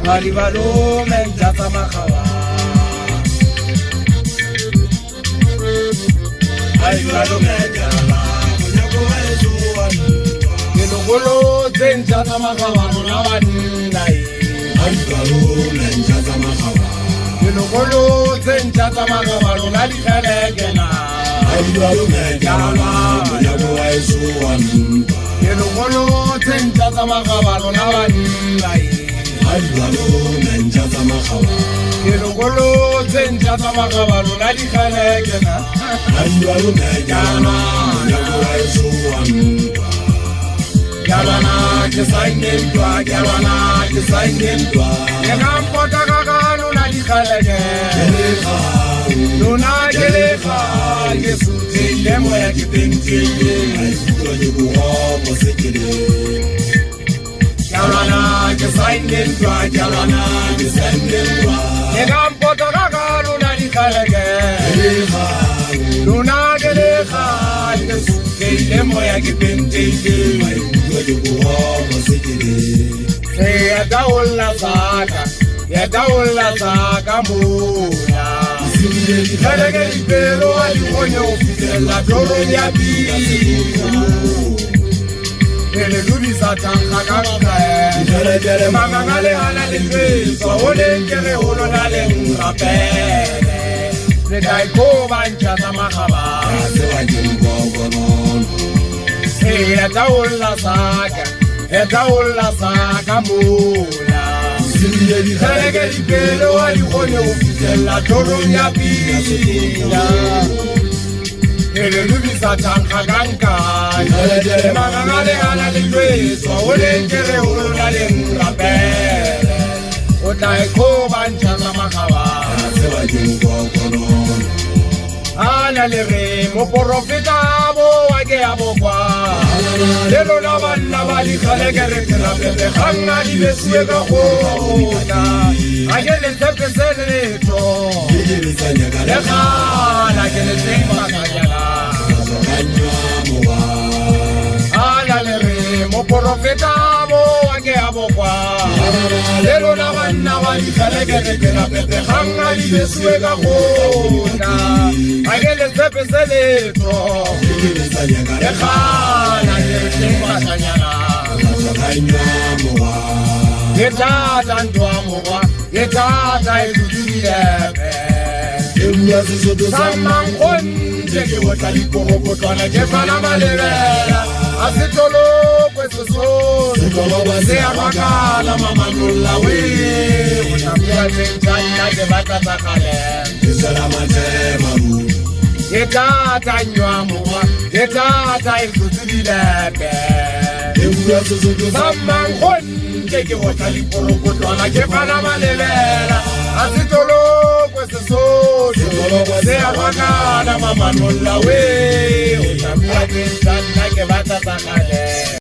Maribalo menjata makawa Maribalo menjata Munyako wezuwan Kilogolo zenjata makawa Munawanai Maribalo menjata makawa Kilogolo zenjata makawa Munadikalegena Maribalo menjata Munyako wezuwan Kilogolo zenjata makawa Munawanai Maribalo menjata makawa Kilogolo zenjata makawa Munadikalegena Maribalo menjata Munyako wezuwan Galana kisainendwa, galana kisainendwa. Yekampota kakanu na dikalege. Geleka, nuna geleka. Yesuti demo ya kipintingi. Aikutoji kuhomo sikiri. Galana kisainendwa, galana kisainendwa. Yekampota kakanu na dikalege. Geleka, nuna geleka. Yesuti demo ya kipintingi. Yadaula saka mula Kalege ipero alikonye ofisela Doro ya biya Ele lubi satanka kakre Magangale halale Swahole nkere holo nale ngapele Redaiko banchata makaba Yadaula saka mula Kalege ipero alikonye ofisela Doro ya biya Ele lubi satanka kakre Magangale halale Swahole nkere holo nale ngapele Redaiko banchata makaba Analere mo profeta bo age abokwa lelo la bana bali khale gere kala bebe khanga di besue ka khona agele tepesele to le khala gele temba kanyala analere mo profeta bo age abokwa lelo la bana bali khale gere kala bebe khanga di besue ka khona agele tepesele to le khala gele temba kanyala Yetata ntwamuwa yetata idudilebe Samangonje kiwatalikokotwana kefana malevela Asitolo kwesoso Seyamakala mamanula we Utamia tenjanya kebata takale Yetata nywamuwa yetata idudilebe Samangonje kiwatalikokotwana kefana malevela Asitolo kwesoso Seyamakala mamanula we Utamia tenjanya kebata takale